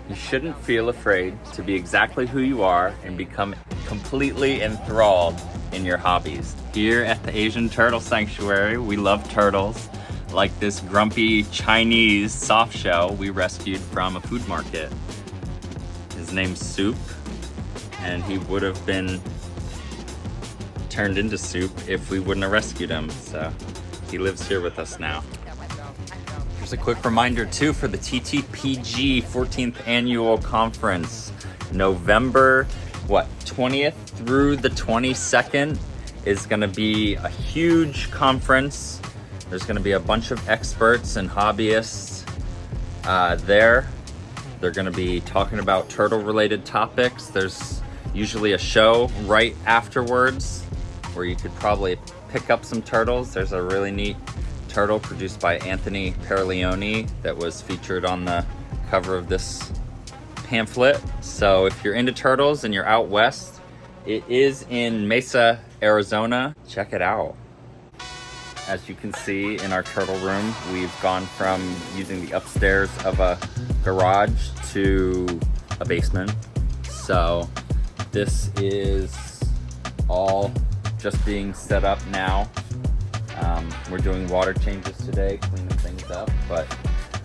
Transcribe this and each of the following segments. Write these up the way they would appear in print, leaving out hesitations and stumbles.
You shouldn't feel afraid to be exactly who you are and become completely enthralled in your hobbies. Here at the Asian Turtle Sanctuary, we love turtles, like this grumpy Chinese soft shell we rescued from a food market. His name's Soup, and he would have been turned into soup if we wouldn't have rescued him, so he lives here with us now. Here's a quick reminder too for the TTPG 14th annual conference. November 20th through the 22nd is going to be a huge conference. There's going to be a bunch of experts and hobbyists there. They're going to be talking about turtle related topics. There's usually a show right afterwards where you could probably pick up some turtles. There's a really neat turtle produced by Anthony Paraleone that was featured on the cover of this pamphlet. So if you're into turtles and you're out west, it is in Mesa, Arizona. Check it out. As you can see in our turtle room, we've gone from using the upstairs of a garage to a basement. So this is all just being set up now. We're doing water changes today, cleaning things up, but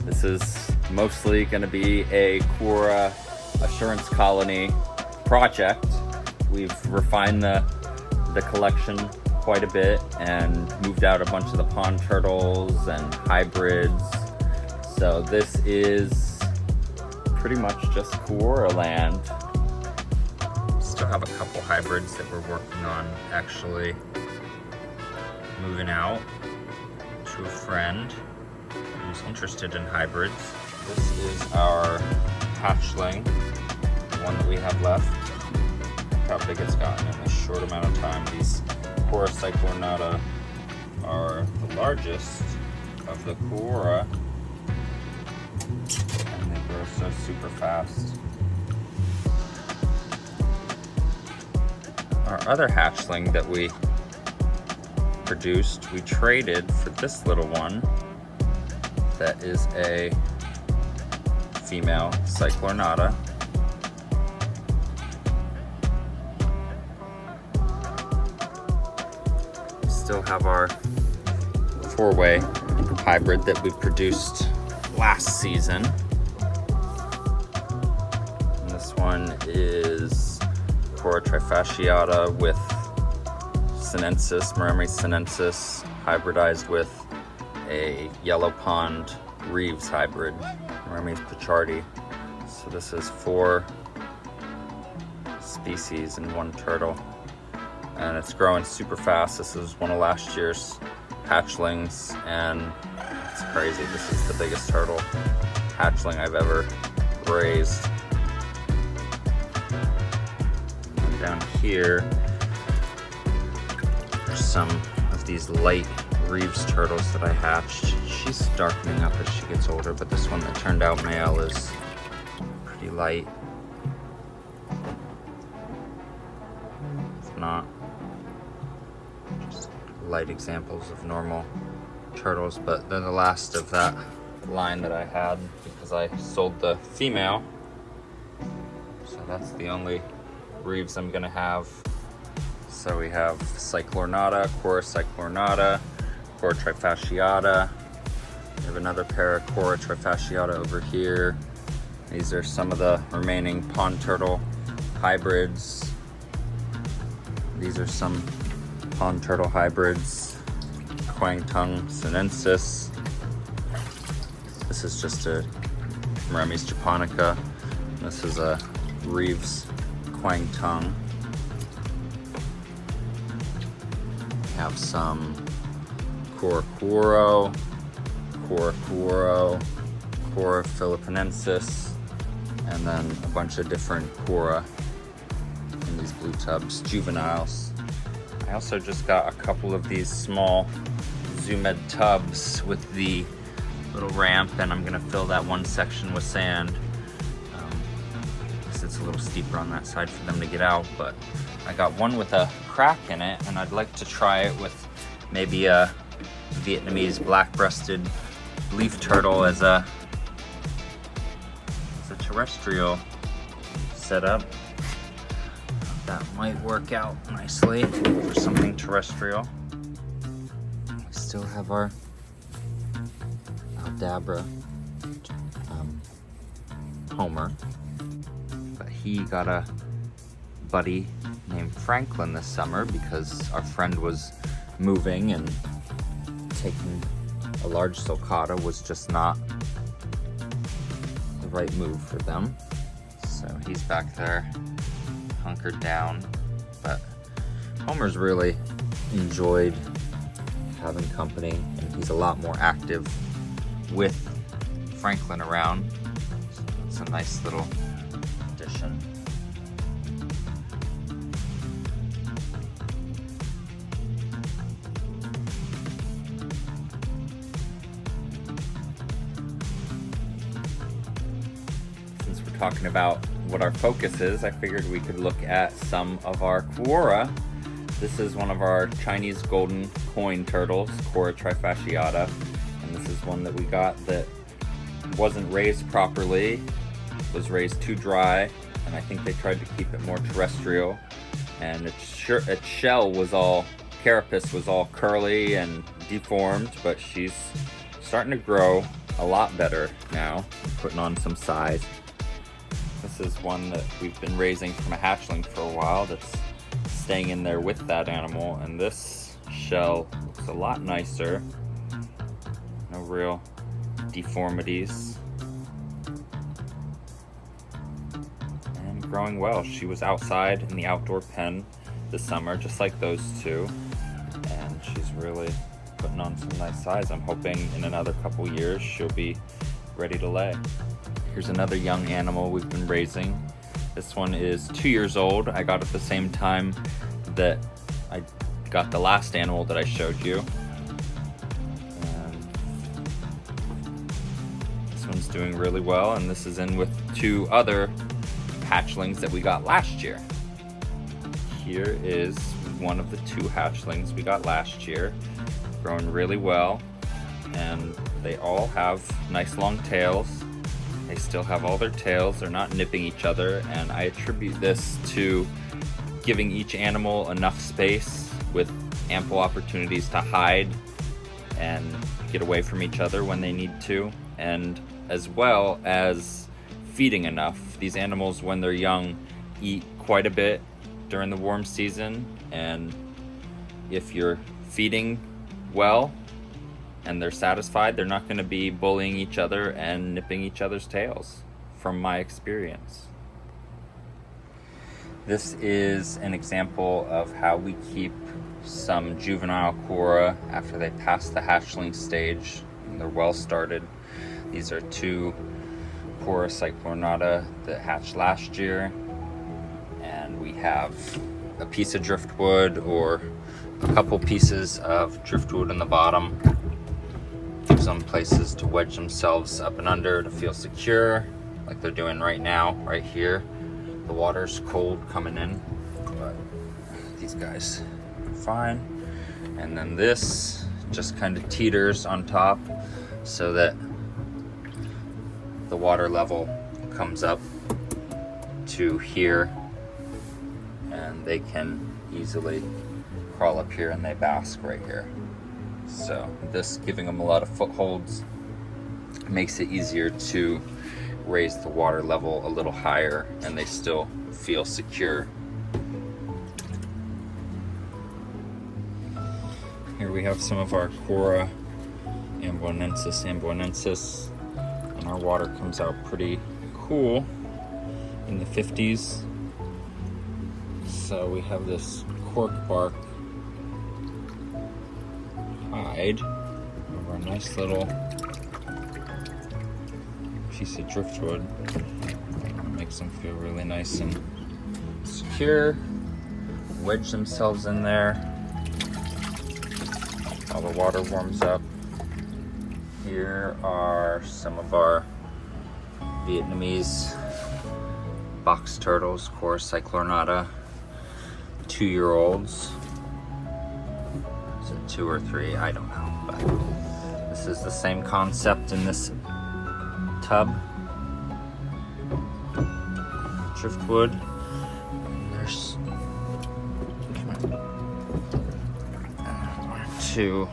this is mostly going to be a Quora Assurance Colony project. We've refined the collection quite a bit and moved out a bunch of the pond turtles and hybrids. So this is pretty much just Quora land. Still have a couple hybrids that we're working on actually moving out to a friend who's interested in hybrids. This is our hatchling, the one that we have left. Look how big it's gotten in a short amount of time. These Quora Cyclornata are the largest of the Quora, and they grow so super fast. Our other hatchling that we produced, we traded for this little one that is a female Cyclornata. We still have our four-way hybrid that we produced last season. And this one is Quora trifasciata with sinensis, Murray sinensis, hybridized with a yellow pond Reeves hybrid, Murray pichardi. So this is 4 species in one turtle, and it's growing super fast. This is one of last year's hatchlings, and it's crazy. This is the biggest turtle hatchling I've ever raised. And down here, there's some of these light Reeves turtles that I hatched. She's darkening up as she gets older, but this one that turned out male is pretty light. If not, just light examples of normal turtles, but they're the last of that line that I had because I sold the female. So that's the only Reeves I'm gonna have. So we have Cyclornata, Quora Cyclornata, Quora trifasciata. We have another pair of Quora trifasciata over here. These are some of the remaining pond turtle hybrids. These are some pond turtle hybrids. Quang tongue sinensis. This is just a Murray's japonica. This is a Reeves Quang tongue. We have some Quora Quoro, Quora philippinensis, and then a bunch of different Quora in these blue tubs, juveniles. I also just got a couple of these small Zoomed tubs with the little ramp, and I'm gonna fill that one section with sand. It's a little steeper on that side for them to get out, but I got one with a crack in it, and I'd like to try it with maybe a Vietnamese black-breasted leaf turtle as a terrestrial setup. That might work out nicely for something terrestrial. We still have our Aldabra Homer, but he got a buddy named Franklin this summer because our friend was moving and taking a large sulcata was just not the right move for them. So he's back there hunkered down, but Homer's really enjoyed having company, and he's a lot more active with Franklin around. So it's a nice little addition. Since we're talking about what our focus is, I figured we could look at some of our Quora. This is one of our Chinese golden coin turtles, Quora trifasciata, and this is one that we got that wasn't raised properly, was raised too dry, and I think they tried to keep it more terrestrial, and its shell was all, carapace was all curly and deformed, but she's starting to grow a lot better now, putting on some size. This is one that we've been raising from a hatchling for a while that's staying in there with that animal, and this shell looks a lot nicer. No real deformities. And growing well. She was outside in the outdoor pen this summer, just like those two, and she's really putting on some nice size. I'm hoping in another couple years she'll be ready to lay. Here's another young animal we've been raising. This one is 2 years old. I got it the same time that I got the last animal that I showed you. And this one's doing really well, and this is in with 2 other hatchlings that we got last year. Here is one of the 2 hatchlings we got last year, growing really well, and they all have nice long tails. They still have all their tails, they're not nipping each other, and I attribute this to giving each animal enough space with ample opportunities to hide and get away from each other when they need to, and as well as feeding enough. These animals, when they're young, eat quite a bit during the warm season, and if you're feeding well and they're satisfied, they're not going to be bullying each other and nipping each other's tails, from my experience. This is an example of how we keep some juvenile Quora after they pass the hatchling stage and they're well started. These are 2 Quora cyclornata that hatched last year, and we have a piece of driftwood or a couple pieces of driftwood in the bottom. Gives them places to wedge themselves up and under to feel secure, like they're doing right now, right here. The water's cold coming in, but these guys are fine. And then this just kind of teeters on top so that the water level comes up to here, and they can easily crawl up here and they bask right here. So this giving them a lot of footholds makes it easier to raise the water level a little higher, and they still feel secure. Here we have some of our Quora amboinensis, and our water comes out pretty cool in the 50s. So we have this cork bark hide over a nice little piece of driftwood. Makes them feel really nice and secure. Wedge themselves in there while the water warms up. Here are some of our Vietnamese box turtles, Quora cyclornata, 2-year-olds. Is it 2 or 3? I don't know, but this is the same concept in this tub. driftwood. There's 1 or 2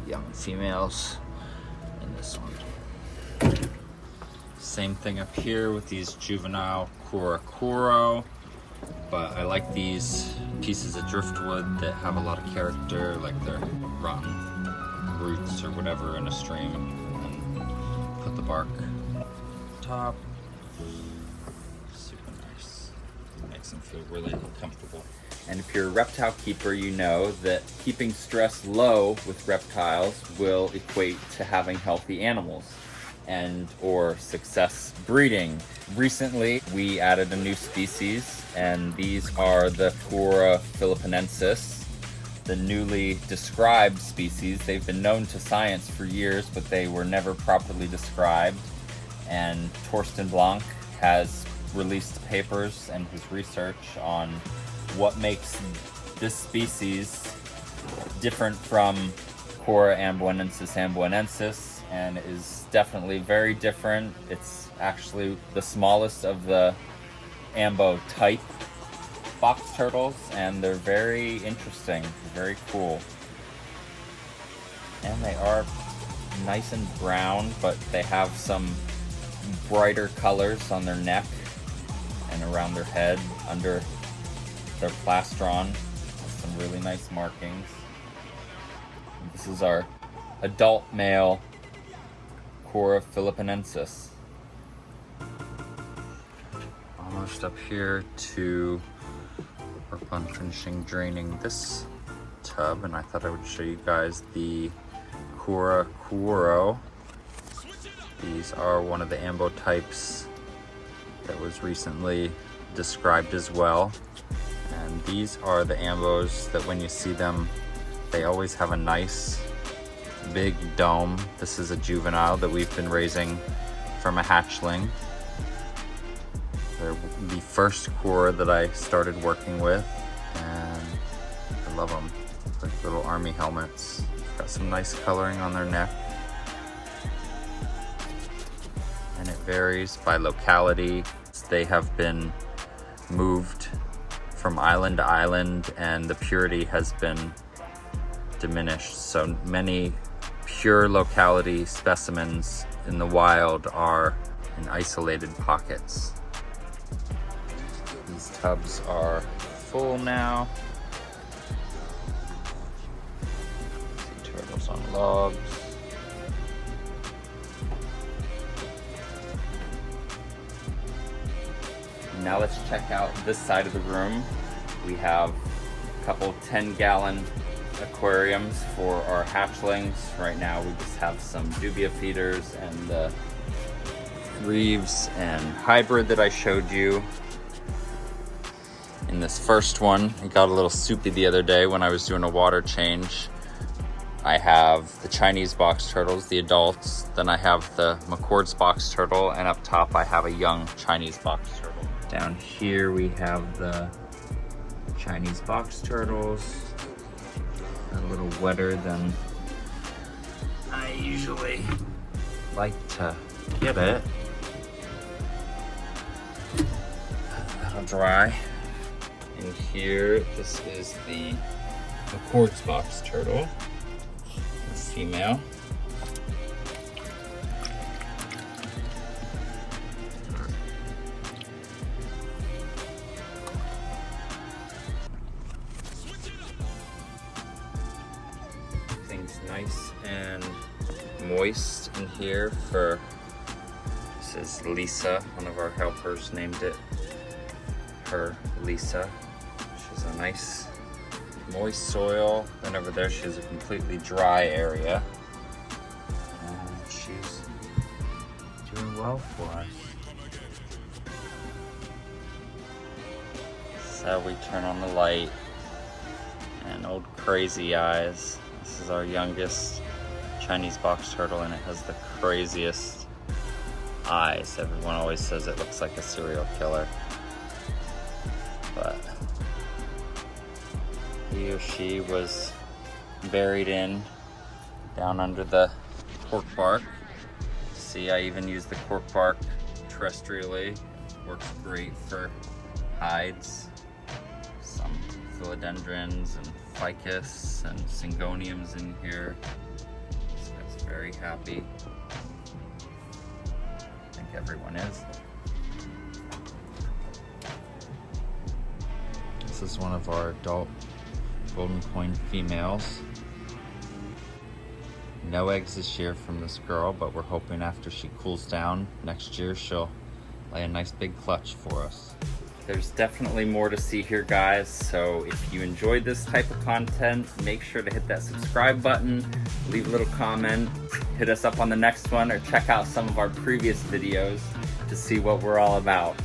young females in this one. Same thing up here with these juvenile Kuro, but I like these pieces of driftwood that have a lot of character, like they're rotten roots or whatever in a stream, and put the bark on top. Super nice. Makes them feel really comfortable. And if you're a reptile keeper, you know that keeping stress low with reptiles will equate to having healthy animals and or success breeding. Recently, we added a new species, and these are the Kura philippinensis, the newly described species. They've been known to science for years, but they were never properly described. And Torsten Blanc has released papers and his research on what makes this species different from Kura amboinensis, and is definitely very different. It's actually the smallest of the ambo type box turtles, and they're very interesting, very cool. And they are nice and brown, but they have some brighter colors on their neck and around their head, under their plastron, with some really nice markings. This is our adult male Kura philippinensis. Almost up here to work on finishing draining this tub, and I thought I would show you guys the Kura Kuro. These are one of the ambo types that was recently described as well. And these are the ambos that when you see them, they always have a nice big dome. This is a juvenile that we've been raising from a hatchling. They're the first Kura that I started working with, and I love them. Like little army helmets. Got some nice coloring on their neck. And it varies by locality. They have been moved from island to island, and the purity has been diminished. So many pure locality specimens in the wild are in isolated pockets. These tubs are full now. See turtles on logs. Now let's check out this side of the room. We have a couple 10-gallon aquariums for our hatchlings. Right now we just have some dubia feeders and the reeves and hybrid that I showed you. In this first one, it got a little soupy the other day when I was doing a water change. I have the Chinese box turtles, the adults, then I have the McCord's box turtle, and up top I have a young Chinese box turtle. Down here we have the Chinese box turtles. A little wetter than I usually like to get it. That'll dry. In here, this is the McCord's box turtle, a female. Nice and moist in here for, this is Lisa, one of our helpers named it her Lisa. She's a nice moist soil. Then over there she has a completely dry area, and she's doing well for us. So we turn on the light, and old crazy eyes. This is our youngest Chinese box turtle, and it has the craziest eyes. Everyone always says it looks like a serial killer. But he or she was buried down under the cork bark. See, I even use the cork bark terrestrially. Works great for hides. Some philodendrons and ficus and syngoniums in here. This guy's very happy. I think everyone is. This is one of our adult golden coin females. No eggs this year from this girl, but we're hoping after she cools down next year, she'll lay a nice big clutch for us. There's definitely more to see here, guys, so if you enjoyed this type of content, make sure to hit that subscribe button, leave a little comment, hit us up on the next one, or check out some of our previous videos to see what we're all about.